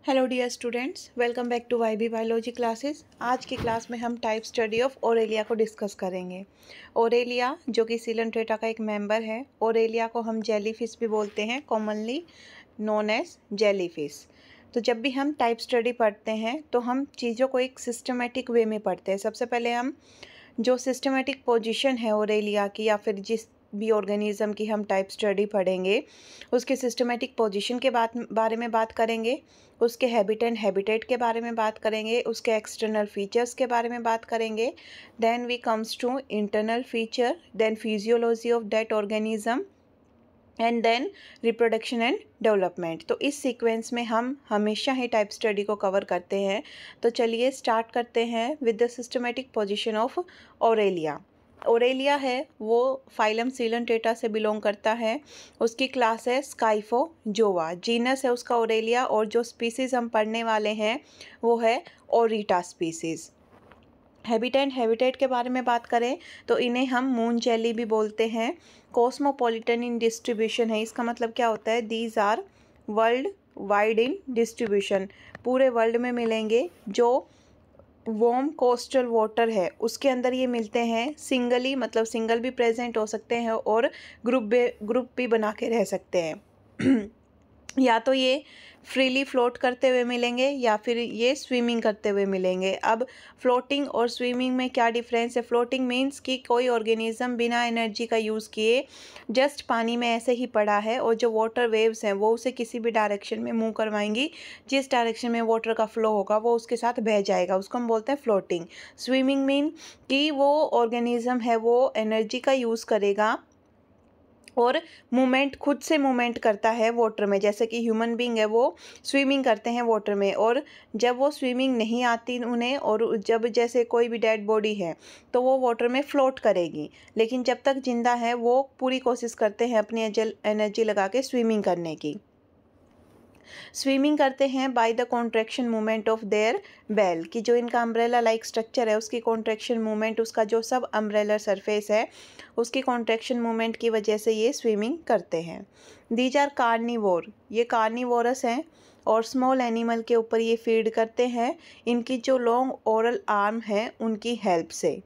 Hello dear students, welcome back to YB biology classes. आज की class में हम टाइप स्टडी ऑफ ओरेलिया को डिस्कस करेंगे। ओरेलिया जो कि सिलेंट्रेटा का एक मेंबर है। ओरेलिया को हम जेलीफिश भी बोलते हैं, कॉमनली नोन एज जेलीफिश। तो जब भी हम टाइप स्टडी पढ़ते हैं तो हम चीज़ों को एक सिस्टमेटिक वे में पढ़ते हैं। सबसे पहले हम जो सिस्टमेटिक पोजीशन है ओरेलिया की, या फिर जिस भी ऑर्गेनिज्म की हम टाइप स्टडी पढ़ेंगे उसके सिस्टमेटिक पोजीशन के बारे में बात करेंगे, उसके हैबिट एंड हैबिटेट के बारे में बात करेंगे, उसके एक्सटर्नल फीचर्स के बारे में बात करेंगे। Then we comes to internal feature, then physiology of that organism and then reproduction and development. तो इस सीक्वेंस में हम हमेशा ही टाइप स्टडी को कवर करते हैं। तो चलिए स्टार्ट करते हैं with the systematic position of Aurelia. Aurelia है वो फाइलम सिलेंट्रेटा से बिलोंग करता है। उसकी क्लास है स्काइफोजोआ, जीनस है उसका ओरेलिया, और जो स्पीसीज़ हम पढ़ने वाले हैं वो है ओरिटा स्पीसीज़। हैबिट एंड हैबिटेट के बारे में बात करें तो इन्हें हम मून जेली भी बोलते हैं। कॉस्मोपॉलिटन इन डिस्ट्रीब्यूशन है, इसका मतलब क्या होता है, these are world wide in distribution, पूरे वर्ल्ड में मिलेंगे। जो वार्म कोस्टल वाटर है उसके अंदर ये मिलते हैं। सिंगली मतलब सिंगल भी प्रेजेंट हो सकते हैं और ग्रुप भी बना के रह सकते हैं। या तो ये फ्रीली फ्लोट करते हुए मिलेंगे या फिर ये स्विमिंग करते हुए मिलेंगे। अब फ्लोटिंग और स्विमिंग में क्या डिफरेंस है? फ्लोटिंग मीन्स कि कोई ऑर्गेनिज्म बिना एनर्जी का यूज़ किए जस्ट पानी में ऐसे ही पड़ा है, और जो वाटर वेव्स हैं वो उसे किसी भी डायरेक्शन में मूव करवाएंगी। जिस डायरेक्शन में वाटर का फ्लो होगा वो उसके साथ बह जाएगा, उसको हम बोलते हैं फ्लोटिंग। स्विमिंग मीन कि वो ऑर्गेनिज्म है वो एनर्जी का यूज़ करेगा और मूवमेंट खुद से मूवमेंट करता है वाटर में, जैसे कि ह्यूमन बींग है वो स्विमिंग करते हैं वाटर में। और जब वो स्विमिंग नहीं आती उन्हें, और जब जैसे कोई भी डेड बॉडी है तो वो वाटर में फ्लोट करेगी, लेकिन जब तक जिंदा है वो पूरी कोशिश करते हैं अपनी एनर्जी लगा के स्विमिंग करने की। स्विमिंग करते हैं by the contraction movement of their bell, कि जो इनका अम्ब्रेला लाइक स्ट्रक्चर है उसकी कॉन्ट्रैक्शन मूवमेंट, उसका जो सब अम्ब्रेलर सरफेस है उसकी कॉन्ट्रैक्शन मूवमेंट की वजह से ये स्विमिंग करते हैं। दीज आर कार्निवोर, ये कार्निवोरस हैं और स्मॉल एनिमल के ऊपर ये फीड करते हैं इनकी जो लॉन्ग ओरल आर्म है उनकी हेल्प से।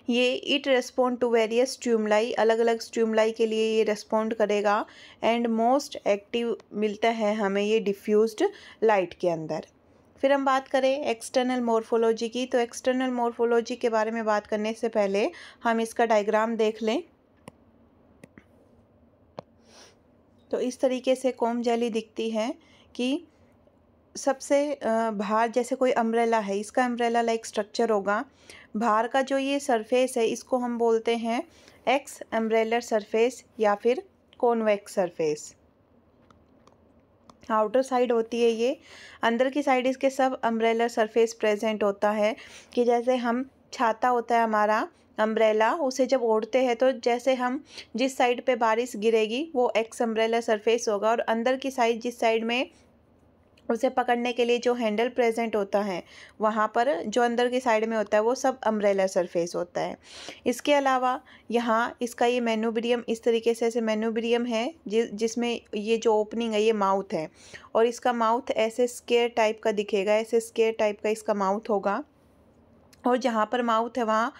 ये it respond to various stimuli, अलग अलग स्ट्यूमलाई के लिए ये रेस्पॉन्ड करेगा। एंड मोस्ट एक्टिव मिलता है हमें ये डिफ्यूज्ड लाइट के अंदर। फिर हम बात करें एक्सटर्नल मॉर्फोलॉजी की, तो एक्सटर्नल मॉर्फोलॉजी के बारे में बात करने से पहले हम इसका डायग्राम देख लें। तो इस तरीके से कॉम जेली दिखती है कि सबसे बाहर जैसे कोई अम्ब्रेला है, इसका अम्ब्रेला लाइक स्ट्रक्चर होगा। बाहर का जो ये सरफेस है इसको हम बोलते हैं एक्स अम्ब्रेलर सरफेस या फिर कॉन्वेक्स सरफेस। आउटर साइड होती है ये, अंदर की साइड इसके सब अम्ब्रेलर सरफेस प्रेजेंट होता है। कि जैसे हम छाता होता है हमारा अम्ब्रेला, उसे जब ओढ़ते हैं तो जैसे हम जिस साइड पे बारिश गिरेगी वो एक्स अम्ब्रेलर सरफेस होगा, और अंदर की साइड जिस साइड में उसे पकड़ने के लिए जो हैंडल प्रेजेंट होता है वहाँ पर जो अंदर की साइड में होता है वो सब अम्ब्रेलर सरफेस होता है। इसके अलावा यहाँ इसका ये मेनुब्रियम इस तरीके से ऐसे मेनुब्रियम है जिसमें ये जो ओपनिंग है ये माउथ है, और इसका माउथ ऐसे स्केयर टाइप का दिखेगा, ऐसे स्केयर टाइप का इसका माउथ होगा। और जहाँ पर माउथ है वहाँ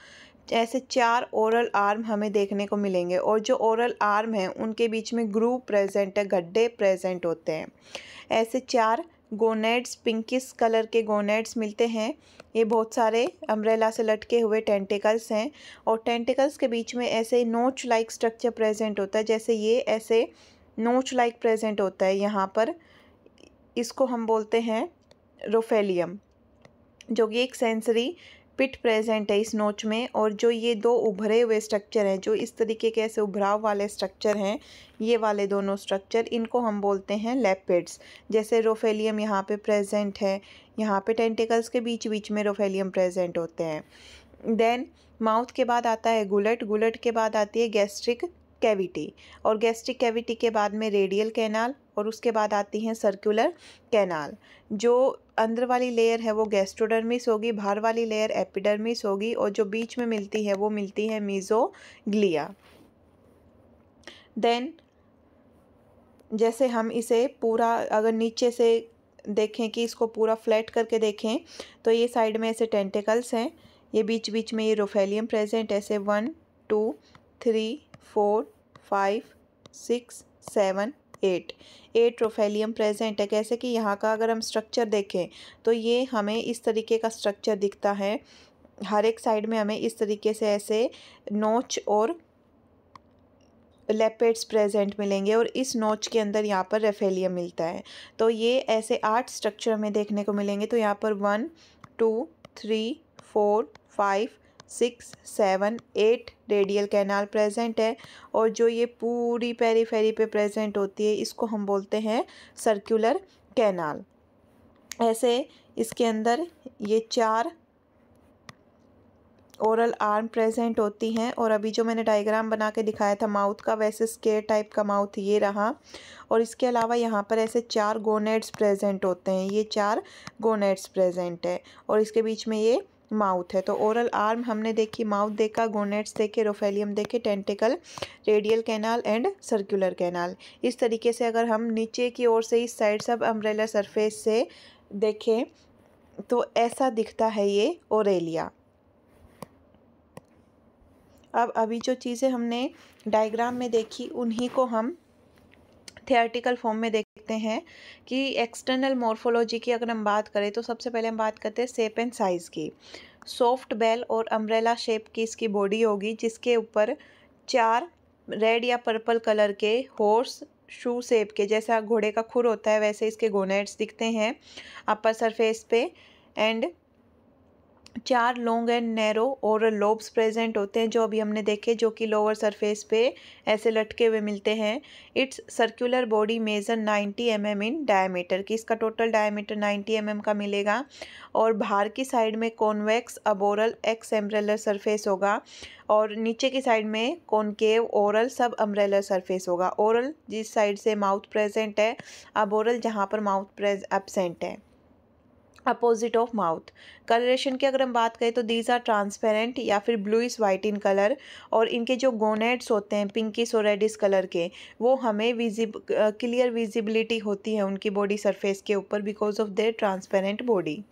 ऐसे 4 ओरल आर्म हमें देखने को मिलेंगे, और जो ओरल आर्म हैं उनके बीच में ग्रूव प्रेजेंट है, गड्ढे प्रेजेंट होते हैं। ऐसे 4 गोनेड्स, पिंकिश कलर के गोनेड्स मिलते हैं। ये बहुत सारे अम्ब्रेला से लटके हुए टेंटिकल्स हैं, और टेंटिकल्स के बीच में ऐसे नोच लाइक स्ट्रक्चर प्रेजेंट होता है, जैसे ये ऐसे नोच लाइक प्रेजेंट होता है यहाँ पर। इसको हम बोलते हैं रोफेलियम, जो कि एक सेंसरी पिट प्रेजेंट है इस नोच में। और जो ये 2 उभरे हुए स्ट्रक्चर हैं, जो इस तरीके के ऐसे उभराव वाले स्ट्रक्चर हैं, ये वाले दोनों स्ट्रक्चर, इनको हम बोलते हैं लेपिड्स। जैसे रोफेलियम यहाँ पे प्रेजेंट है, यहाँ पे टेंटिकल्स के बीच बीच में रोफेलियम प्रेजेंट होते हैं। देन माउथ के बाद आता है गुलेट, गुलेट के बाद आती है गैस्ट्रिक कैविटी, और गैस्ट्रिक कैविटी के बाद में रेडियल कैनाल, और उसके बाद आती हैं सर्कुलर कैनाल। जो अंदर वाली लेयर है वो गैस्ट्रोडर्मिस होगी, बाहर वाली लेयर एपिडर्मिस होगी, और जो बीच में मिलती है वो मिलती है मीजोग्लिया। देन जैसे हम इसे पूरा अगर नीचे से देखें कि इसको पूरा फ्लैट करके देखें तो ये साइड में ऐसे टेंटिकल्स हैं, ये बीच बीच में ये रोफेलियम प्रेजेंट, ऐसे 1 2 3 4 5 6 7 8 रोफेलियम प्रेजेंट है। कैसे कि यहाँ का अगर हम स्ट्रक्चर देखें तो ये हमें इस तरीके का स्ट्रक्चर दिखता है, हर एक साइड में हमें इस तरीके से ऐसे नोच और लेपेट्स प्रेजेंट मिलेंगे और इस नोच के अंदर यहाँ पर रेफेलियम मिलता है। तो ये ऐसे 8 स्ट्रक्चर में देखने को मिलेंगे। तो यहाँ पर 1 2 3 4 5 6 7 8 रेडियल कैनाल प्रेजेंट है और जो ये पूरी पेरीफेरी पे प्रेजेंट होती है इसको हम बोलते हैं सर्कुलर कैनाल। ऐसे इसके अंदर ये 4 ओरल आर्म प्रेजेंट होती हैं और अभी जो मैंने डायग्राम बना के दिखाया था माउथ का, वैसे स्केयर टाइप का माउथ ये रहा। और इसके अलावा यहाँ पर ऐसे 4 गोनेड्स प्रेजेंट होते हैं, ये 4 गोनेड्स प्रेजेंट है और इसके बीच में ये माउथ है। तो ओरल आर्म हमने देखी, माउथ देखा, गोनेड्स देखे, रोफेलियम देखे, tentacle, radial canal and circular canal. इस तरीके से अगर हम नीचे की ओर से इस साइड सब अम्ब्रेला सरफेस से देखें तो ऐसा दिखता है ये ओरेलिया। अब अभी जो चीज़ें हमने डायग्राम में देखी उन्हीं को हम थियोरेटिकल फॉर्म में देखते हैं कि एक्सटर्नल मॉर्फोलॉजी की अगर हम बात करें तो सबसे पहले हम बात करते हैं शेप एंड साइज़ की। सॉफ्ट बेल और अम्ब्रेला शेप की इसकी बॉडी होगी जिसके ऊपर 4 रेड या पर्पल कलर के हॉर्स शू शेप के, जैसा घोड़े का खुर होता है वैसे इसके गोनेड्स दिखते हैं अपर सरफेस पे and 4 long and narrow oral lobes present होते हैं जो अभी हमने देखे, जो कि लोअर सरफेस पे ऐसे लटके हुए मिलते हैं। It's circular body measure 90 mm in diameter, की इसका टोटल डायमीटर 90 mm का मिलेगा और बाहर की साइड में कॉन्वेक्स अबोरल एक्स एम्ब्रेलर सरफेस होगा और नीचे की साइड में कॉनकेव ओरल सब अम्ब्रेलर सरफेस होगा। ओरल जिस साइड से माउथ प्रेजेंट है, अबोरल जहाँ पर माउथ एब्सेंट है, अपोजिट ऑफ माउथ। कलरेशन की अगर हम बात करें तो दीज आर ट्रांसपेरेंट या फिर ब्लूइश वाइट इन कलर और इनके जो गोनेड्स होते हैं पिंकिश और रेडिश कलर के, वो हमें क्लियर विजिबिलिटी होती है उनकी बॉडी सरफेस के ऊपर because of their transparent body.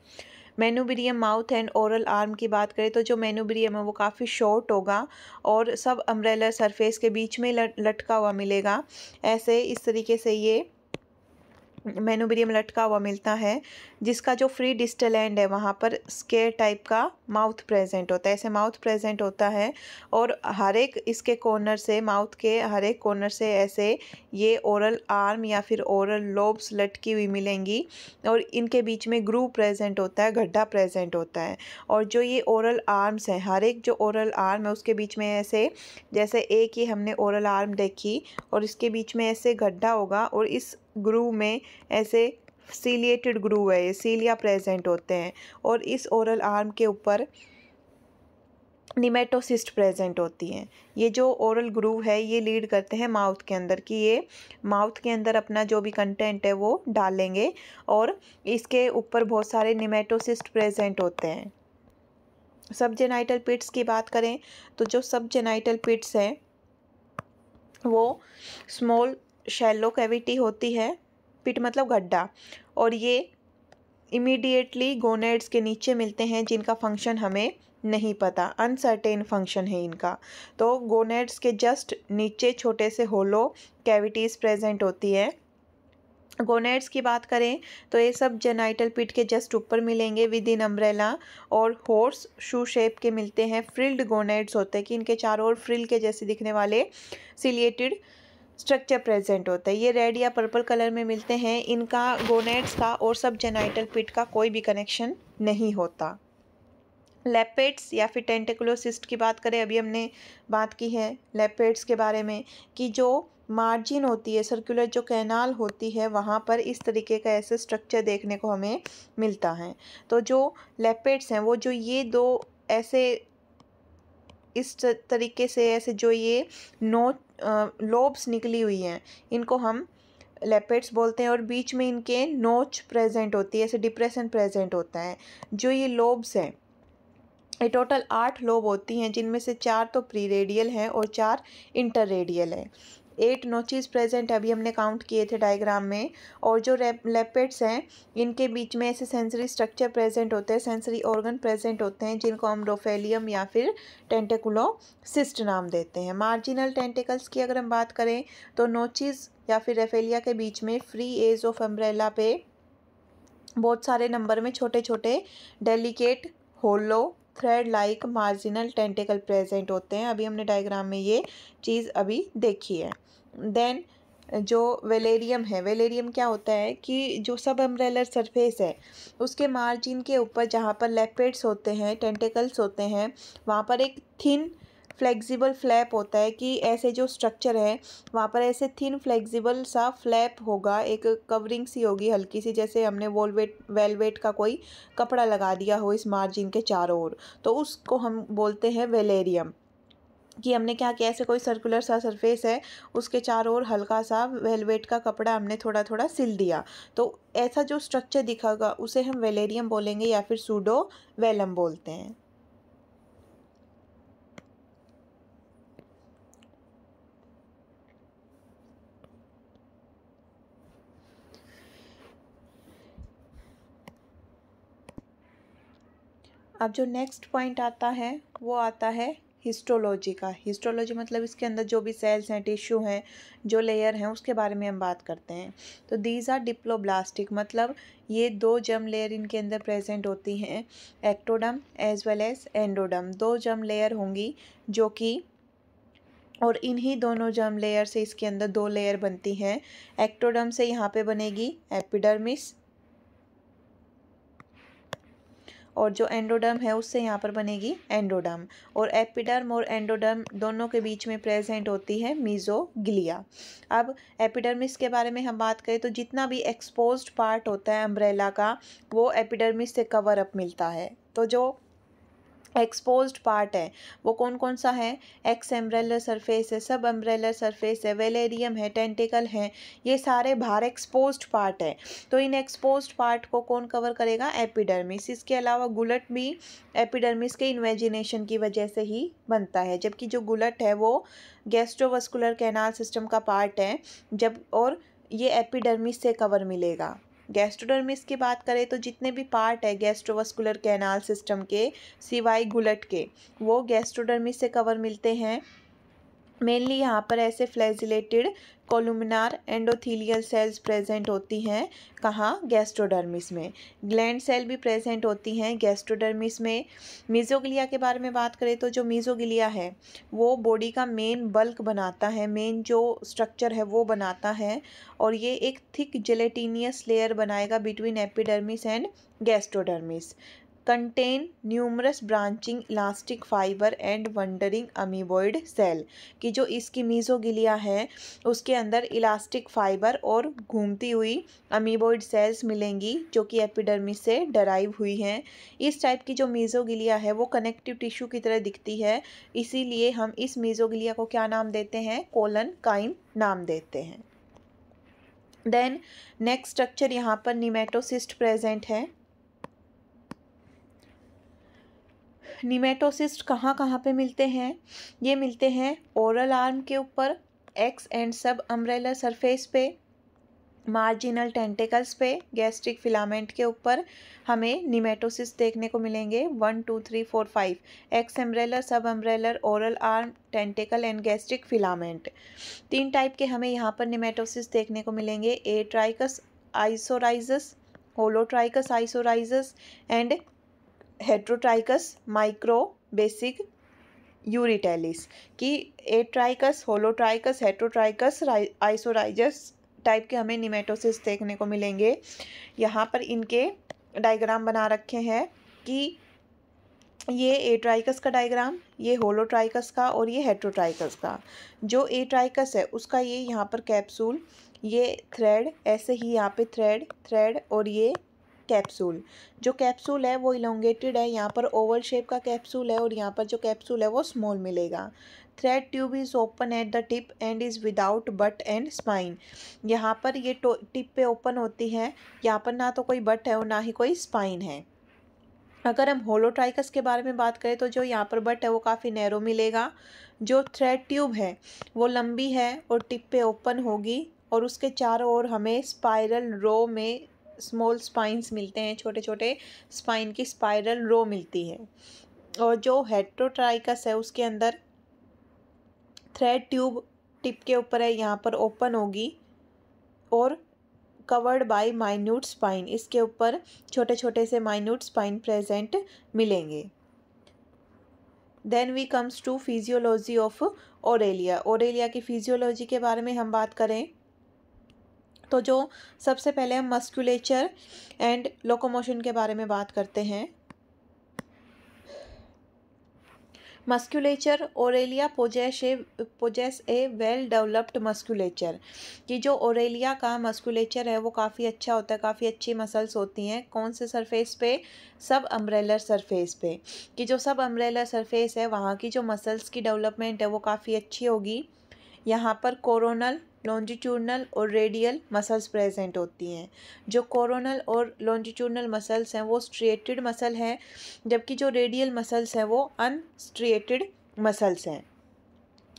Manubrium mouth and oral arm की बात करें तो जो मेनुब्रियम है वो काफ़ी शॉर्ट होगा और सब अम्ब्रेलर सरफेस के बीच में लटका हुआ मिलेगा। ऐसे इस तरीके से ये मेनुब्रियम लटका हुआ मिलता है जिसका जो फ्री डिस्टल एंड है वहाँ पर स्केयर टाइप का माउथ प्रेजेंट होता है, ऐसे माउथ प्रेजेंट होता है और हर एक इसके कॉर्नर से, माउथ के हर एक कॉर्नर से ऐसे ये ओरल आर्म या फिर ओरल लोब्स लटकी हुई मिलेंगी और इनके बीच में ग्रूव प्रेजेंट होता है, गड्ढा प्रेजेंट होता है। और जो ये ओरल आर्म्स हैं, हर एक जो ओरल आर्म है उसके बीच में ऐसे, जैसे एक ही हमने ओरल आर्म देखी और इसके बीच में ऐसे गड्ढा होगा और इस ग्रूव में ऐसे सीलिएटेड ग्रूव है, ये सीलिया प्रेजेंट होते हैं और इस ओरल आर्म के ऊपर निमेटोसिस्ट प्रेजेंट होती हैं। ये जो ओरल ग्रूव है ये लीड करते हैं माउथ के अंदर, कि ये माउथ के अंदर अपना जो भी कंटेंट है वो डालेंगे और इसके ऊपर बहुत सारे निमेटोसिस्ट प्रेजेंट होते हैं। सबजेनाइटल पिट्स की बात करें तो जो सबजेनाइटल पिट्स हैं वो स्मॉल शैलो कैविटी होती है, पिट मतलब गड्ढा, और ये इमीडिएटली गोनेड्स के नीचे मिलते हैं जिनका फंक्शन हमें नहीं पता, अनसर्टेन फंक्शन है इनका। तो गोनेड्स के जस्ट नीचे छोटे से होलो कैविटीज़ प्रेजेंट होती है। गोनेड्स की बात करें तो ये सब जेनाइटल पिट के जस्ट ऊपर मिलेंगे विद इन अम्ब्रेला और हॉर्स शू शेप के मिलते हैं। फ्रिल्ड गोनेड्स होते हैं कि इनके चारों ओर फ्रिल के जैसे दिखने वाले सिलिएटेड स्ट्रक्चर प्रेजेंट होता है। ये रेड या पर्पल कलर में मिलते हैं। इनका गोनेड्स का और सब जेनाइटल पिट का कोई भी कनेक्शन नहीं होता। लेपेट्स या फिर टेंटिकुलोसिस्ट की बात करें, अभी हमने बात की है लेपेट्स के बारे में कि जो मार्जिन होती है, सर्कुलर जो कैनाल होती है, वहाँ पर इस तरीके का ऐसे स्ट्रक्चर देखने को हमें मिलता है। तो जो लेपेट्स हैं वो जो ये दो ऐसे इस तरीके से ऐसे जो ये लोब्स निकली हुई हैं इनको हम लेपेट्स बोलते हैं और बीच में इनके नोच प्रेजेंट होती है, ऐसे डिप्रेशन प्रेजेंट होता है। जो ये लोब्स हैं ये टोटल 8 लोब होती हैं जिनमें से 4 तो प्री रेडियल हैं और 4 इंटर रेडियल है। 8 नोचेस प्रेजेंट अभी हमने काउंट किए थे डायग्राम में। और जो लेपिड्स हैं इनके बीच में ऐसे सेंसरी स्ट्रक्चर प्रेजेंट होते हैं, सेंसरी ऑर्गन प्रेजेंट होते हैं जिनको हम रोफेलियम या फिर टेंटिकुलोसिस्ट नाम देते हैं। मार्जिनल टेंटिकल्स की अगर हम बात करें तो नोचेस या फिर रेफेलिया के बीच में फ्री एज ऑफ अम्ब्रेला पे बहुत सारे नंबर में छोटे छोटे delicate hollow thread like marginal tentacle present होते हैं। अभी हमने डायग्राम में ये चीज़ अभी देखी है। देन जो वेलेरियम है, वेलेरियम क्या होता है कि जो सब अम्ब्रेलर सरफेस है उसके मार्जिन के ऊपर जहाँ पर लेपिड्स होते हैं, टेंटिकल्स होते हैं, वहाँ पर एक थिन फ्लेक्सिबल फ्लैप होता है कि ऐसे जो स्ट्रक्चर है वहाँ पर ऐसे थिन फ्लेक्सिबल सा फ्लैप होगा, एक कवरिंग सी होगी हल्की सी, जैसे हमने वेलवेट का कोई कपड़ा लगा दिया हो इस मार्जिन के चारों ओर, तो उसको हम बोलते हैं वेलेरियम। कि हमने क्या किया, ऐसे कोई सर्कुलर सा सरफेस है उसके चारों ओर हल्का सा वेलवेट का कपड़ा हमने थोड़ा थोड़ा सिल दिया, तो ऐसा जो स्ट्रक्चर दिखागा उसे हम वेलेरियम बोलेंगे या फिर सूडो वेलम बोलते हैं। अब जो नेक्स्ट पॉइंट आता है वो आता है हिस्टोलॉजी का। हिस्टोलॉजी मतलब इसके अंदर जो भी सेल्स हैं, टिश्यू हैं, जो लेयर हैं उसके बारे में हम बात करते हैं। तो दीज आर डिप्लोब्लास्टिक, मतलब ये 2 जर्म लेयर इनके अंदर प्रेजेंट होती हैं, ectoderm as well as endoderm. 2 germ layer होंगी जो कि, और इन्हीं दोनों जर्म लेयर से इसके अंदर 2 लेयर बनती हैं। एक्टोडर्म से यहाँ पे बनेगी एपिडर्मिस, और जो एंडोडर्म है उससे यहाँ पर बनेगी एंडोडर्म। और एपिडर्म और एंडोडर्म दोनों के बीच में प्रेजेंट होती है मीजोग्लिया। अब एपिडर्मिस के बारे में हम बात करें तो जितना भी एक्सपोज्ड पार्ट होता है अम्ब्रेला का वो एपिडर्मिस से कवर अप मिलता है। तो जो एक्सपोज्ड पार्ट है वो कौन कौन सा है, एक्स एम्ब्रेलर सरफेस है, सब अम्ब्रेलर सरफेस है, वेलेरियम है, टेंटिकल है, ये सारे बाहर एक्सपोज्ड पार्ट है। तो इन एक्सपोज्ड पार्ट को कौन कवर करेगा, एपिडर्मिस। इसके अलावा गुलट भी एपिडर्मिस के इन्वेजिनेशन की वजह से ही बनता है, जबकि जो गुलट है वो गैस्ट्रोवस्कुलर कैनाल सिस्टम का पार्ट है जब, और ये एपिडर्मिस से कवर मिलेगा। गैस्ट्रोडर्मिस की बात करें तो जितने भी पार्ट है गैस्ट्रोवस्कुलर कैनाल सिस्टम के सिवाय गुलट के वो गैस्ट्रोडर्मिस से कवर मिलते हैं। मेनली यहाँ पर ऐसे फ्लैजिलेटेड कोलुमिनार एंडोथीलियल सेल्स प्रेजेंट होती हैं, कहाँ, गैस्ट्रोडर्मिस में। ग्लैंड सेल भी प्रेजेंट होती हैं गैस्ट्रोडर्मिस में। मीजोग्लिया के बारे में बात करें तो जो मीजोग्लिया है वो बॉडी का मेन बल्क बनाता है, मेन जो स्ट्रक्चर है वो बनाता है, और ये एक थिक जेलेटिनियस लेयर बनाएगा between epidermis and gastrodermis. Contain numerous branching elastic fibre and wandering amoeboid cell, कि जो इसकी मीजोगिलिया है उसके अंदर इलास्टिक फाइबर और घूमती हुई अमीबॉइड सेल्स मिलेंगी जो कि एपिडर्मिस से डराइव हुई हैं। इस टाइप की जो मीजोगिलिया है वो कनेक्टिव टिश्यू की तरह दिखती है, इसीलिए हम इस मीजोगिलिया को क्या नाम देते हैं, कोलन काइम नाम देते हैं। देन नेक्स्ट स्ट्रक्चर यहाँ पर निमेटोसिस्ट प्रेजेंट है। निमेटोसिस्ट कहाँ कहाँ पे मिलते हैं, ये मिलते हैं ओरल आर्म के ऊपर, एक्स एंड सब अम्ब्रेलर सरफेस पे, मार्जिनल टेंटिकल्स पे, गैस्ट्रिक फिलामेंट के ऊपर हमें निमेटोसिस्ट देखने को मिलेंगे 1 2 3 4 5, exumbrellar, subumbrellar, oral arm, tentacle and gastric filament. 3 type के हमें यहाँ पर निमेटोसिस्ट देखने को मिलेंगे, atrichous isorhizas, holotrichous isorhizas and heterotrichous micro basic euryteles. कि atrichous, holotrichous, heterotrichous, isorhizas type के हमें निमेटोसिस देखने को मिलेंगे। यहाँ पर इनके डायग्राम बना रखे हैं कि ये एट्राइकस का डायग्राम, ये होलोट्राइकस का और ये हेट्रोट्राइकस का। जो एट्राइकस है उसका ये यहाँ पर कैप्सूल, ये थ्रेड, ऐसे ही यहाँ पे थ्रेड थ्रेड और ये कैप्सूल। जो कैप्सूल है वो इलोंगेटेड है, यहाँ पर ओवल शेप का कैप्सूल है और यहाँ पर जो कैप्सूल है वो स्मॉल मिलेगा। Thread tube is open at the tip and is without but and spine. यहाँ पर ये टिप पे ओपन होती है, यहाँ पर ना तो कोई बट है और ना ही कोई स्पाइन है। अगर हम होलोट्राइकस के बारे में बात करें तो जो यहाँ पर बट है वो काफ़ी नैरो मिलेगा। जो थ्रेड ट्यूब है वो लंबी है और टिप पे ओपन होगी और उसके चारों ओर हमें स्पाइरल रो में स्मॉल स्पाइंस मिलते हैं, छोटे छोटे स्पाइन की स्पाइरल रो मिलती है। और जो हेट्रोट्राइकस है उसके अंदर थ्रेड ट्यूब टिप के ऊपर है, यहाँ पर ओपन होगी और कवर्ड बाय माइन्यूट स्पाइन, इसके ऊपर छोटे छोटे से माइन्यूट स्पाइन प्रेजेंट मिलेंगे। Then we comes to physiology of Aurelia. Aurelia की फिजियोलॉजी के बारे में हम बात करें तो जो सबसे पहले हम मस्कुलेचर एंड लोकोमोशन के बारे में बात करते हैं। मस्कुलेचर ओरेलिया पोजेस ए वेल डेवलप्ड मस्कुलेचर, कि जो ओरेलिया का मस्कुलेचर है वो काफ़ी अच्छा होता है, काफ़ी अच्छी मसल्स होती हैं। कौन से सरफेस पे? सब अम्ब्रेलर सरफेस पे, कि जो सब अम्ब्रेलर सरफेस है वहाँ की जो मसल्स की डेवलपमेंट है वो काफ़ी अच्छी होगी। यहाँ पर कोरोनल, लॉन्जिट्यूडनल और रेडियल मसल्स प्रेजेंट होती हैं। जो कोरोनल और लॉन्जिट्यूडनल मसल्स हैं वो स्ट्रिएटेड मसल हैं, जबकि जो रेडियल मसल्स हैं वो अनस्ट्रिएटेड मसल्स हैं।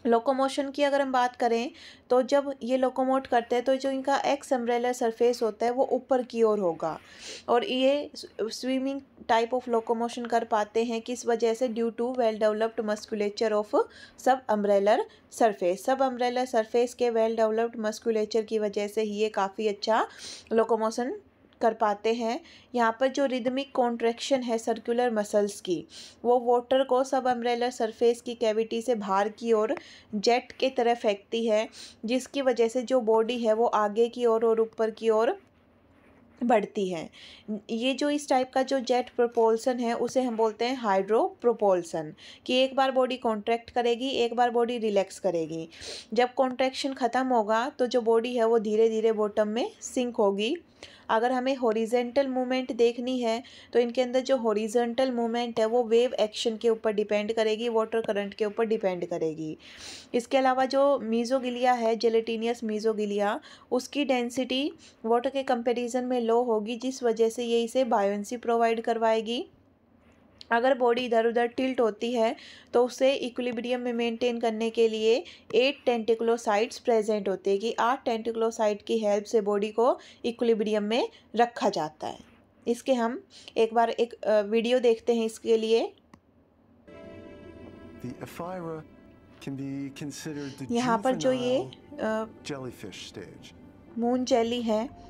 लोकोमोशन की अगर हम बात करें तो जब ये लोकोमोट करते हैं तो जो इनका एक्स अम्ब्रेलर सरफेस होता है वो ऊपर की ओर होगा और ये स्विमिंग टाइप ऑफ लोकोमोशन कर पाते हैं किस वजह से? Due to well developed musculature of sub umbrellar surface. Sub umbrellar surface के वेल डेवलप्ड मस्कुलेचर की वजह से ही ये काफ़ी अच्छा लोकोमोशन कर पाते हैं। यहाँ पर जो रिदमिक कॉन्ट्रैक्शन है सर्कुलर मसल्स की, वो वाटर को सब अम्ब्रेलर सरफेस की कैविटी से बाहर की ओर जेट के तरह फेंकती है, जिसकी वजह से जो बॉडी है वो आगे की ओर और ऊपर की ओर बढ़ती है। ये जो इस टाइप का जो जेट प्रोपोल्सन है उसे हम बोलते हैं हाइड्रो प्रोपोल्सन, कि एक बार बॉडी कॉन्ट्रैक्ट करेगी, एक बार बॉडी रिलैक्स करेगी। जब कॉन्ट्रैक्शन ख़त्म होगा तो जो बॉडी है वो धीरे धीरे बॉटम में सिंक होगी। अगर हमें हॉरिजेंटल मूवमेंट देखनी है तो इनके अंदर जो हॉरिजेंटल मूवमेंट है वो वेव एक्शन के ऊपर डिपेंड करेगी, वाटर करंट के ऊपर डिपेंड करेगी। इसके अलावा जो मीजोगिलिया है, जेलेटिनियस मीजोगिलिया, उसकी डेंसिटी वाटर के कंपैरिजन में लो होगी, जिस वजह से ये इसे बायोंसी प्रोवाइड करवाएगी। अगर बॉडी इधर उधर टिल्ट होती है तो उसे इक्विलिब्रियम में मेंटेन करने के लिए 8 टेंटिकुलोसाइड्स प्रेजेंट होते हैं, कि 8 टेंटिकुलोसाइड की हेल्प से बॉडी को इक्विलिब्रियम में रखा जाता है। इसके हम एक बार एक वीडियो देखते हैं इसके लिए। यहाँ पर जो ये मून जेली है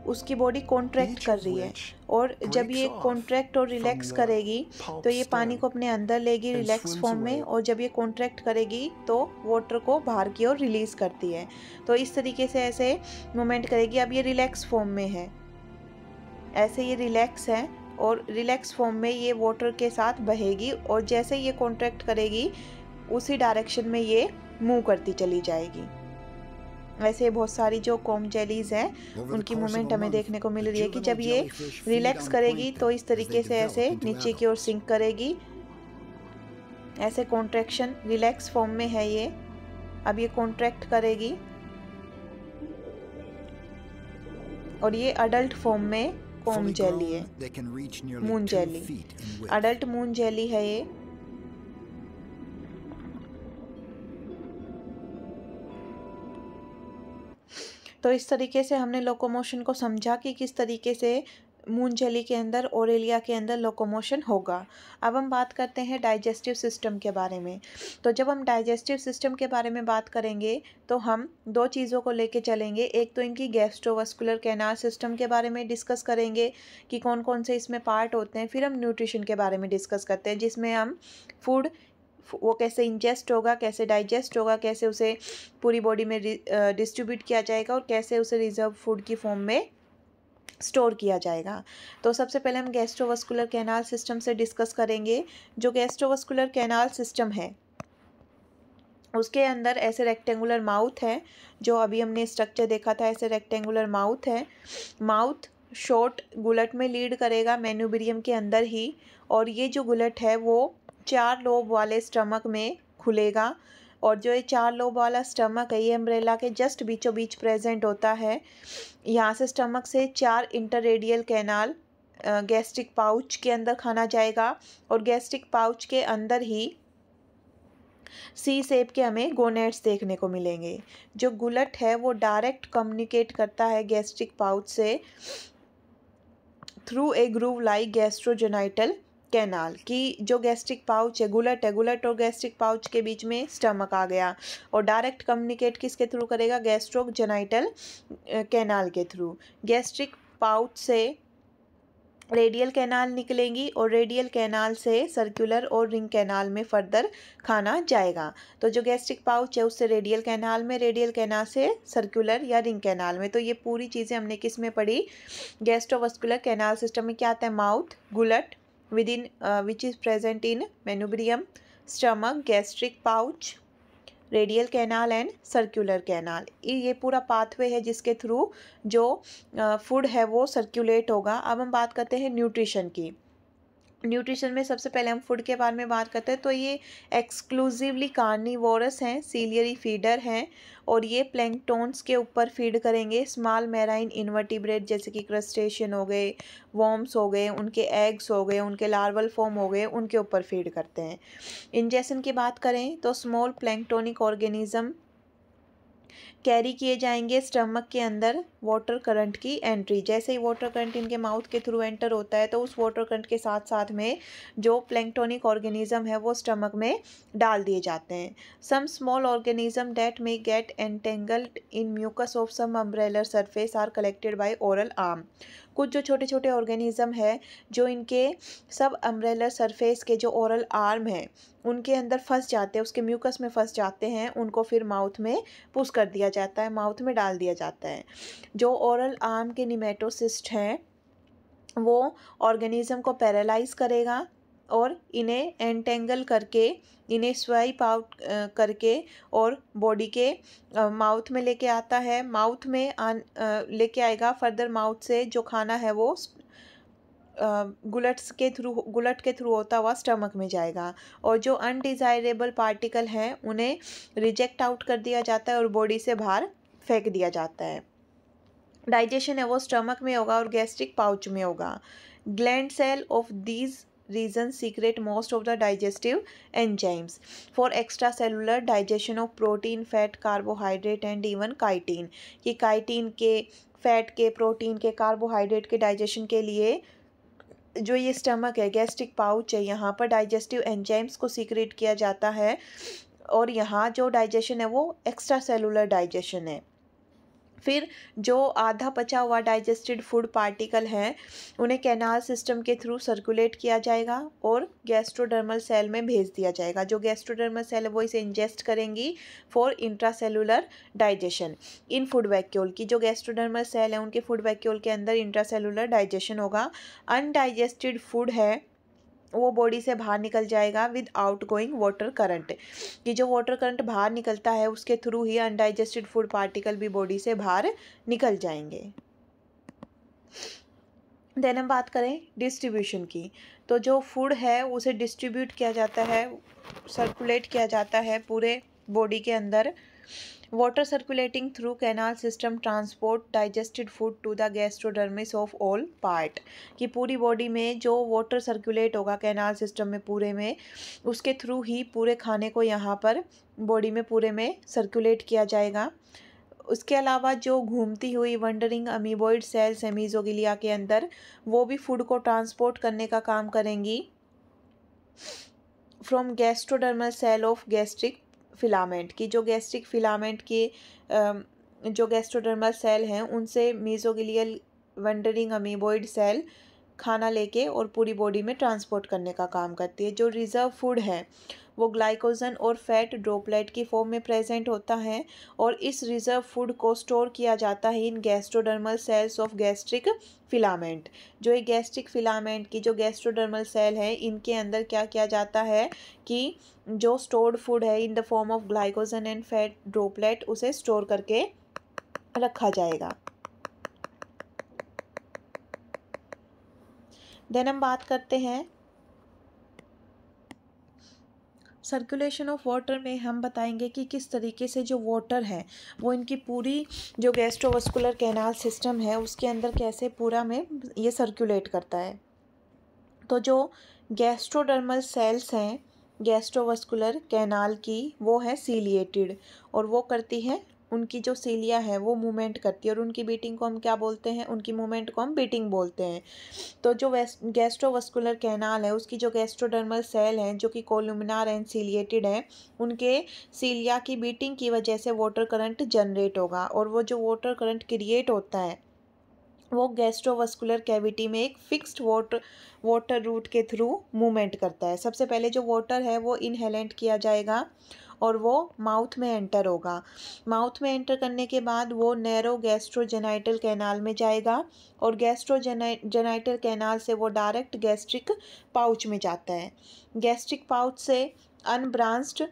उसकी बॉडी कॉन्ट्रैक्ट कर रही है और जब ये कॉन्ट्रैक्ट और रिलैक्स करेगी तो ये पानी को अपने अंदर लेगी रिलैक्स फॉर्म में, और जब ये कॉन्ट्रैक्ट करेगी तो वाटर को बाहर की ओर रिलीज़ करती है। तो इस तरीके से ऐसे मूवमेंट करेगी। अब ये रिलैक्स फॉर्म में है, ऐसे ये रिलैक्स है और रिलैक्स फॉर्म में ये वाटर के साथ बहेगी और जैसे ये कॉन्ट्रैक्ट करेगी उसी डायरेक्शन में ये मूव करती चली जाएगी। वैसे बहुत सारी जो कॉम जेलीज हैं उनकी मूवमेंट हमें देखने को मिल रही है कि जब ये रिलैक्स करेगी तो इस तरीके से ऐसे नीचे की ओर सिंक करेगी, ऐसे कॉन्ट्रैक्शन रिलैक्स फॉर्म में है ये। अब ये कॉन्ट्रैक्ट करेगी और ये अडल्ट फॉर्म में कॉम जेली है, moon jelly, adult moon jelly है ये। तो इस तरीके से हमने लोकोमोशन को समझा कि किस तरीके से मून जेली के अंदर ओरेलिया के अंदर लोकोमोशन होगा। अब हम बात करते हैं डाइजेस्टिव सिस्टम के बारे में। तो जब हम डाइजेस्टिव सिस्टम के बारे में बात करेंगे तो हम दो चीज़ों को लेके चलेंगे। एक तो इनकी गैस्ट्रोवास्कुलर कैनाल सिस्टम के बारे में डिस्कस करेंगे कि कौन कौन से इसमें पार्ट होते हैं। फिर हम न्यूट्रिशन के बारे में डिस्कस करते हैं, जिसमें हम फूड वो कैसे इंजेस्ट होगा, कैसे डाइजेस्ट होगा, कैसे उसे पूरी बॉडी में डिस्ट्रीब्यूट किया जाएगा और कैसे उसे रिजर्व फूड की फॉर्म में स्टोर किया जाएगा। तो सबसे पहले हम गैस्ट्रोवास्कुलर कैनाल सिस्टम से डिस्कस करेंगे। जो गैस्ट्रोवास्कुलर कैनाल सिस्टम है उसके अंदर ऐसे रेक्टेंगुलर माउथ है, जो अभी हमने स्ट्रक्चर देखा था, ऐसे रेक्टेंगुलर माउथ है। माउथ शॉर्ट गुलट में लीड करेगा मेन्यूब्रियम के अंदर ही, और ये जो गुलट है वो 4 लोब वाले स्टमक में खुलेगा। और जो ये 4 लोब वाला स्टमक है ये अम्ब्रेला के जस्ट बीचों बीच प्रेजेंट होता है। यहाँ से स्टमक से 4 इंटररेडियल कैनाल गैस्ट्रिक पाउच के अंदर खाना जाएगा और गैस्ट्रिक पाउच के अंदर ही सी शेप के हमें गोनेट्स देखने को मिलेंगे। जो गुलट है वो डायरेक्ट कम्युनिकेट करता है गैस्ट्रिक पाउच से through a groove like gastrogenital canal. कि जो गैस्ट्रिक पाउच है, गुलट और गैस्ट्रिक पाउच के बीच में स्टमक आ गया और डायरेक्ट कम्युनिकेट किसके थ्रू करेगा, गैस्ट्रोजेनाइटल कैनाल के थ्रू। गैस्ट्रिक पाउच से रेडियल कैनाल निकलेंगी और रेडियल कैनाल से सर्कुलर और रिंग कैनाल में फर्दर खाना जाएगा। तो जो गैस्ट्रिक पाउच है उससे रेडियल कैनाल से सर्कुलर या रिंग कैनाल में। तो ये पूरी चीज़ें हमने किस में पढ़ी, गैस्ट्रोवास्कुलर कैनाल सिस्टम में क्या आता है, mouth, gullet within which is present in manubrium, stomach, gastric pouch, radial canal and circular canal. ये पूरा पाथवे है जिसके थ्रू जो फूड है वो सर्कुलेट होगा। अब हम बात करते हैं न्यूट्रिशन की। न्यूट्रिशन में सबसे पहले हम फूड के बारे में बात करते हैं। तो ये एक्सक्लूसिवली कार्निवोरस हैं, सीलियरी फीडर हैं और ये प्लैंकटॉन्स के ऊपर फीड करेंगे। स्मॉल मैराइन इन्वर्टिब्रेट जैसे कि क्रस्टेशियन हो गए, वॉर्म्स हो गए, उनके एग्स हो गए, उनके लार्वल फॉर्म हो गए, उनके ऊपर फीड करते हैं। इंजेक्शन की बात करें तो स्मॉल प्लैंक्टोनिक ऑर्गेनिज्म कैरी किए जाएंगे स्टमक के अंदर वाटर करंट की एंट्री। जैसे ही वाटर करंट इनके माउथ के थ्रू एंटर होता है तो उस वाटर करंट के साथ साथ में जो प्लैंक्टोनिक ऑर्गेनिज्म है वो स्टमक में डाल दिए जाते हैं। Some small organism that may get entangled in mucus of subumbrellar surface are collected by oral arm. कुछ जो छोटे छोटे ऑर्गेनिज्म है जो इनके सब अम्ब्रेलर सरफेस के जो ओरल आर्म है उनके अंदर फंस जाते हैं, उसके म्यूकस में फंस जाते हैं, उनको फिर माउथ में पुश कर दिया जाता है, माउथ में डाल दिया जाता है। जो ओरल आर्म के निमेटोसिस्ट हैं वो ऑर्गेनिज्म को पैरालाइज करेगा और इन्हें एंटेंगल करके, इन्हें स्वाइप आउट करके और बॉडी के माउथ में लेके आता है। माउथ में लेके आएगा, फर्दर माउथ से जो खाना है वो गुलट के थ्रू होता हुआ स्टमक में जाएगा और जो अनडिज़ायरेबल पार्टिकल हैं उन्हें रिजेक्ट आउट कर दिया जाता है और बॉडी से बाहर फेंक दिया जाता है। डाइजेशन है वो स्टमक में होगा और गैस्ट्रिक पाउच में होगा। Gland cell of these regions secrete most of the digestive enzymes for extracellular digestion of protein, fat, carbohydrate and even chitin। कि chitin के, फैट के, प्रोटीन के, कार्बोहाइड्रेट के डाइजेशन के लिए जो ये स्टमक है, गैस्ट्रिक पाउच है, यहाँ पर डाइजेस्टिव एंजाइम्स को सीक्रेट किया जाता है और यहाँ जो डाइजेशन है वो एक्स्ट्रा सेलुलर डाइजेशन है। फिर जो आधा पचा हुआ डाइजेस्टेड फूड पार्टिकल हैं उन्हें कैनाल सिस्टम के थ्रू सर्कुलेट किया जाएगा और गैस्ट्रोडर्मल सेल में भेज दिया जाएगा। जो गैस्ट्रोडर्मल सेल है वो इसे इंजेस्ट करेंगी for intracellular digestion in food vacuole. की जो गैस्ट्रोडर्मल सेल है उनके फूड वैक्यूल के अंदर इंट्रासेलुलर डाइजेशन होगा। अनडाइजेस्टेड फूड है वो बॉडी से बाहर निकल जाएगा with out going water current. कि जो वाटर करंट बाहर निकलता है उसके थ्रू ही अनडाइजेस्टेड फूड पार्टिकल भी बॉडी से बाहर निकल जाएंगे। देन हम बात करें डिस्ट्रीब्यूशन की। तो जो फूड है उसे डिस्ट्रीब्यूट किया जाता है, सर्कुलेट किया जाता है पूरे बॉडी के अंदर। Water circulating through canal system transport digested food to the gastrodermis of all part. कि पूरी बॉडी में जो वाटर सर्कुलेट होगा कैनाल सिस्टम में पूरे में, उसके थ्रू ही पूरे खाने को यहाँ पर बॉडी में पूरे में सर्कुलेट किया जाएगा। उसके अलावा जो घूमती हुई वंडरिंग अमीबॉइड सेल्स हैं मीजोगिलिया के अंदर, वो भी फूड को ट्रांसपोर्ट करने का काम करेंगी from gastrodermal cell of gastric filament. की जो गैस्ट्रिक फिलामेंट के जो गैस्ट्रोडर्मल सेल हैं उनसे मीजोगिलियल वंडरिंग अमीबॉइड सेल खाना लेके और पूरी बॉडी में ट्रांसपोर्ट करने का काम करती है। जो रिजर्व फूड है वो ग्लाइकोजन और फैट ड्रॉपलेट की फॉर्म में प्रेजेंट होता है और इस रिजर्व फूड को स्टोर किया जाता है in gastrodermal cells of gastric filament. जो ये गैस्ट्रिक फिलामेंट की जो गैस्ट्रोडर्मल सेल है इनके अंदर क्या किया जाता है कि जो स्टोर्ड फूड है in the form of glycogen and fat droplet उसे स्टोर करके रखा जाएगा। देन हम बात करते हैं सर्कुलेशन ऑफ वाटर में हम बताएंगे कि किस तरीके से जो वाटर है वो इनकी पूरी जो गैस्ट्रोवास्कुलर कैनाल सिस्टम है उसके अंदर कैसे पूरा में ये सर्कुलेट करता है। तो जो गैस्ट्रोडर्मल सेल्स हैं गैस्ट्रोवास्कुलर कैनाल की, वो है सीलिएटेड, और वो करती है, उनकी जो सीलिया है वो मूवमेंट करती है, और उनकी बीटिंग को हम क्या बोलते हैं, उनकी मूवमेंट को हम बीटिंग बोलते हैं। तो जो गैस्ट्रोवास्कुलर कैनाल है उसकी जो गैस्ट्रोडर्मल सेल हैं जो कि कोलुमिनार एंड सीलिएटेड हैं, उनके सीलिया की बीटिंग की वजह से वाटर करंट जनरेट होगा, और वो जो वाटर करंट क्रिएट होता है वो गैस्ट्रोवास्कुलर कैविटी में एक फिक्स्ड वाटर रूट के थ्रू मूवमेंट करता है। सबसे पहले जो वाटर है वो इनहेलेंट किया जाएगा और वो माउथ में एंटर होगा। माउथ में एंटर करने के बाद वो नैरो गैस्ट्रोजेनाइटल कैनाल में जाएगा, और गैस्ट्रोजेनाइटल कैनाल से वो डायरेक्ट गैस्ट्रिक पाउच में जाता है। गैस्ट्रिक पाउच से अनब्रांच्ड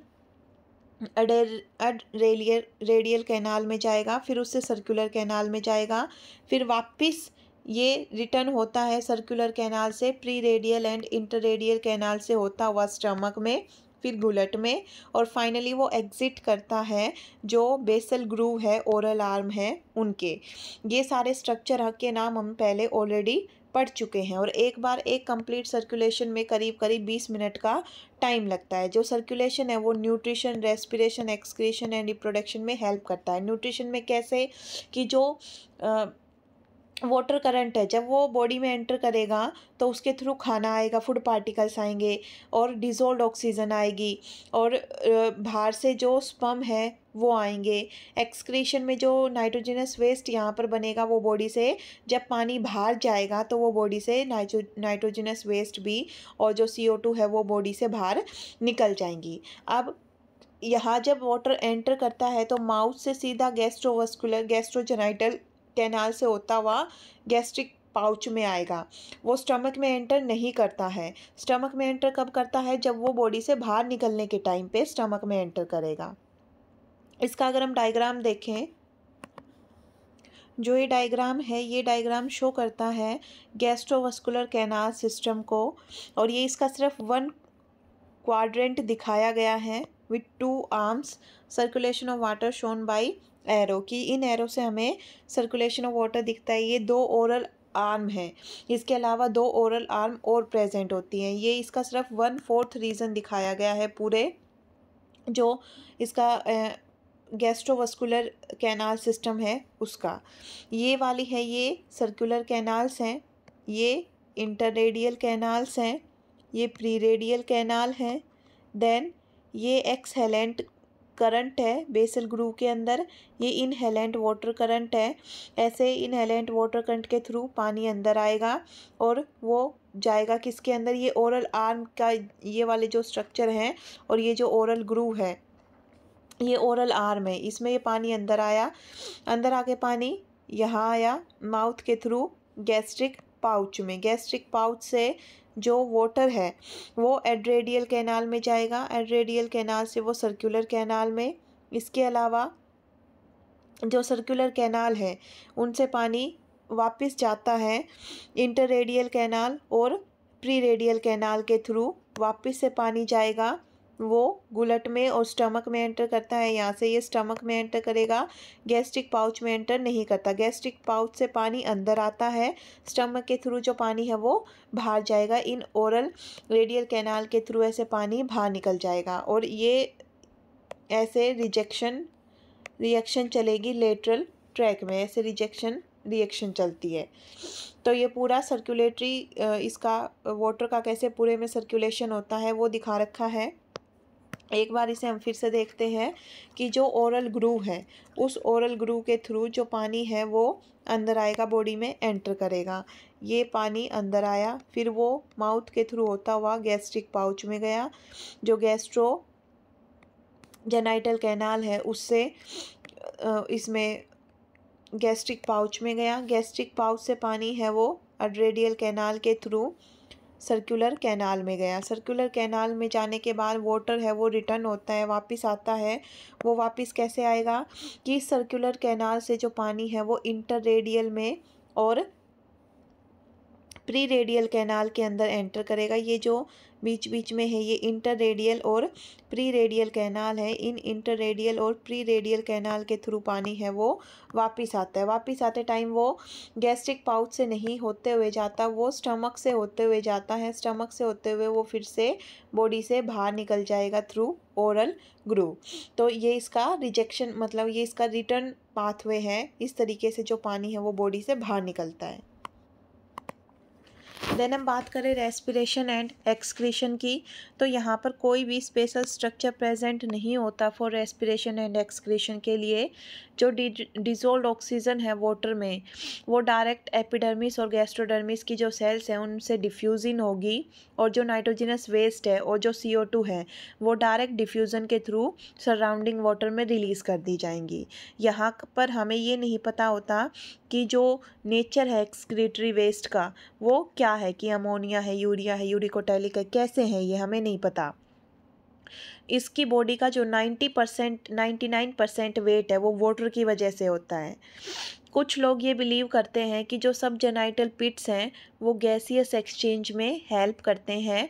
रेडियल कैनाल में जाएगा, फिर उससे सर्कुलर कैनाल में जाएगा, फिर वापस ये रिटर्न होता है सर्कुलर कैनाल से प्री रेडियल एंड इंटररेडियल कैनाल से होता हुआ स्टमक में, फिर गुलट में, और फाइनली वो एग्जिट करता है जो बेसल ग्रूव है, ओरल आर्म है उनके। ये सारे स्ट्रक्चर के नाम हम पहले ऑलरेडी पढ़ चुके हैं, और एक बार एक कंप्लीट सर्कुलेशन में करीब 20 मिनट का टाइम लगता है। जो सर्कुलेशन है वो nutrition, respiration, excretion and reproduction में हेल्प करता है। न्यूट्रिशन में कैसे कि जो वाटर करंट है जब वो बॉडी में एंटर करेगा तो उसके थ्रू खाना आएगा, फूड पार्टिकल्स आएंगे और डिज़ोल्व्ड ऑक्सीजन आएगी, और बाहर से जो स्पर्म है वो आएंगे। एक्सक्रीशन में जो नाइट्रोजनस वेस्ट यहाँ पर बनेगा वो बॉडी से, जब पानी बाहर जाएगा तो वो बॉडी से नाइट्रोजनस वेस्ट भी और जो CO2 है वो बॉडी से बाहर निकल जाएंगी। अब यहाँ जब वाटर एंटर करता है तो माउथ से सीधा गैस्ट्रोजेनाइटल कैनाल से होता हुआ गैस्ट्रिक पाउच में आएगा। वो स्टमक में एंटर नहीं करता है। स्टमक में एंटर कब करता है, जब वो बॉडी से बाहर निकलने के टाइम पे स्टमक में एंटर करेगा। इसका अगर हम डायग्राम देखें, जो ये डायग्राम है ये डायग्राम शो करता है गैस्ट्रोवास्कुलर कैनाल सिस्टम को, और ये इसका सिर्फ 1 क्वाड्रेंट दिखाया गया है with 2 arms. Circulation of water shown by arrow, की इन एरो से हमें सर्कुलेशन ऑफ वाटर दिखता है। ये 2 ओरल आर्म है, इसके अलावा 2 ओरल आर्म और प्रेजेंट होती हैं। ये इसका सिर्फ 1/4 रीजन दिखाया गया है पूरे जो इसका गैस्ट्रोवास्कुलर कैनाल सिस्टम है उसका। ये वाली है ये सर्कुलर कैनाल्स हैं, ये इंटररेडियल कैनाल्स हैं, ये प्री रेडियल कैनाल है, देन ये एक्सहेलेंट करंट है बेसल ग्रूव के अंदर, ये इनहेलेंट वाटर करंट है। ऐसे इनहेलेंट वाटर करंट के थ्रू पानी अंदर आएगा और वो जाएगा किसके अंदर, ये ओरल आर्म का ये वाले जो स्ट्रक्चर हैं, और ये जो ओरल ग्रूव है ये ओरल आर्म है, इसमें ये पानी अंदर आया, अंदर आके पानी यहाँ आया माउथ के थ्रू गैस्ट्रिक पाउच में। गैस्ट्रिक पाउच से जो वाटर है वो एड्रेडियल कैनाल में जाएगा, एड्रेडियल कैनाल से वो सर्कुलर कैनाल में। इसके अलावा जो सर्कुलर कैनाल है उनसे पानी वापस जाता है इंटररेडियल कैनाल और प्री रेडियल कैनाल के थ्रू, वापस से पानी जाएगा वो गुलट में और स्टमक में एंटर करता है। यहाँ से ये स्टमक में एंटर करेगा, गैस्ट्रिक पाउच में एंटर नहीं करता। गैस्ट्रिक पाउच से पानी अंदर आता है, स्टमक के थ्रू जो पानी है वो बाहर जाएगा, इन ओरल रेडियल कैनाल के थ्रू ऐसे पानी बाहर निकल जाएगा, और ये ऐसे रिएक्शन चलेगी लेटरल ट्रैक में, ऐसे रिएक्शन चलती है। तो ये पूरा सर्कुलेटरी इसका वाटर का कैसे पूरे में सर्कुलेशन होता है वो दिखा रखा है। एक बार इसे हम फिर से देखते हैं कि जो ओरल ग्रूव है उस ओरल ग्रूव के थ्रू जो पानी है वो अंदर आएगा, बॉडी में एंटर करेगा। ये पानी अंदर आया, फिर वो माउथ के थ्रू होता हुआ गैस्ट्रिक पाउच में गया, जो गैस्ट्रोजेनाइटल कैनाल है उससे इसमें गैस्ट्रिक पाउच में गया। गैस्ट्रिक पाउच से पानी है वो एड्रेडियल कैनाल के थ्रू सर्कुलर कैनाल में गया। सर्कुलर कैनाल में जाने के बाद वाटर है वो रिटर्न होता है, वापस आता है। वो वापस कैसे आएगा कि सर्कुलर कैनाल से जो पानी है वो इंटररेडियल में और प्री रेडियल कैनाल के अंदर एंटर करेगा। ये जो बीच बीच में है ये इंटर रेडियल और प्री रेडियल कैनाल है। इन इंटर रेडियल और प्री रेडियल कैनाल के थ्रू पानी है वो वापस आता है। वापस आते टाइम वो गैस्ट्रिक पाउच से नहीं होते हुए जाता, वो स्टमक से होते हुए जाता है। स्टमक से होते हुए वो फिर से बॉडी से बाहर निकल जाएगा थ्रू ओरल ग्रूव। तो ये इसका रिजेक्शन मतलब ये इसका रिटर्न पाथवे है। इस तरीके से जो पानी है वो बॉडी से बाहर निकलता है। देन हम बात करें रेस्पिरेशन एंड एक्सक्रीशन की, तो यहाँ पर कोई भी स्पेशल स्ट्रक्चर प्रेजेंट नहीं होता फॉर रेस्पिरेशन एंड एक्सक्रीशन के लिए। जो डिजोल्व ऑक्सीजन है वाटर में वो डायरेक्ट एपिडर्मिस और गैस्ट्रोडर्मिस की जो सेल्स हैं उनसे डिफ्यूजन होगी, और जो नाइट्रोजनस वेस्ट है और जो CO2 है वो डायरेक्ट डिफ्यूज़न के थ्रू सराउंडिंग वाटर में रिलीज़ कर दी जाएंगी। यहाँ पर हमें ये नहीं पता होता कि जो नेचर है एक्सक्रीटरी वेस्ट का वो क्या है, कि अमोनिया है, यूरिया है, यूरिकोटैलिक है, कैसे है ये हमें नहीं पता। इसकी बॉडी का जो 99% वेट है वो वाटर की वजह से होता है। कुछ लोग ये बिलीव करते हैं कि जो सब जेनाइटल पिट्स हैं वो गैसियस एक्सचेंज में हेल्प करते हैं,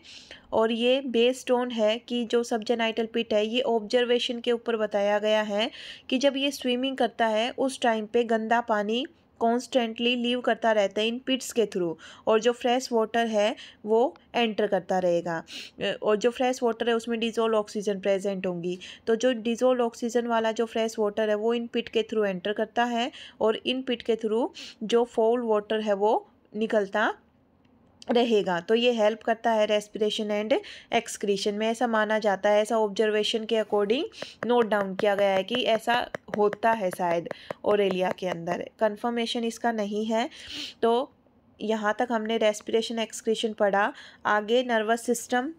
और ये बेस्ड ऑन है कि जो सब जेनाइटल पिट है ये ऑब्जर्वेशन के ऊपर बताया गया है कि जब ये स्विमिंग करता है उस टाइम पे गंदा पानी कॉन्स्टेंटली लीव करता रहता है इन पिट्स के थ्रू, और जो फ्रेश वाटर है वो एंटर करता रहेगा, और जो फ्रेश वाटर है उसमें डिजोल्व ऑक्सीजन प्रेजेंट होंगी। तो जो डिजोल्व ऑक्सीजन वाला जो फ्रेश वाटर है वो इन पिट के थ्रू एंटर करता है, और इन पिट के थ्रू जो फाउल वाटर है वो निकलता रहेगा। तो ये हेल्प करता है रेस्पिरेशन एंड एक्सक्रीशन में, ऐसा माना जाता है। ऐसा ऑब्जर्वेशन के अकॉर्डिंग नोट डाउन किया गया है कि ऐसा होता है शायद ओरेलिया के अंदर। कंफर्मेशन इसका नहीं है। तो यहाँ तक हमने रेस्पिरेशन एक्सक्रीशन पढ़ा। आगे nervous system,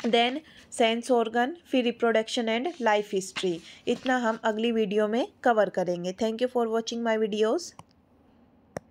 then sense organ, फिर रिप्रोडक्शन एंड लाइफ हिस्ट्री। इतना हम अगली वीडियो में कवर करेंगे। Thank you for watching my videos.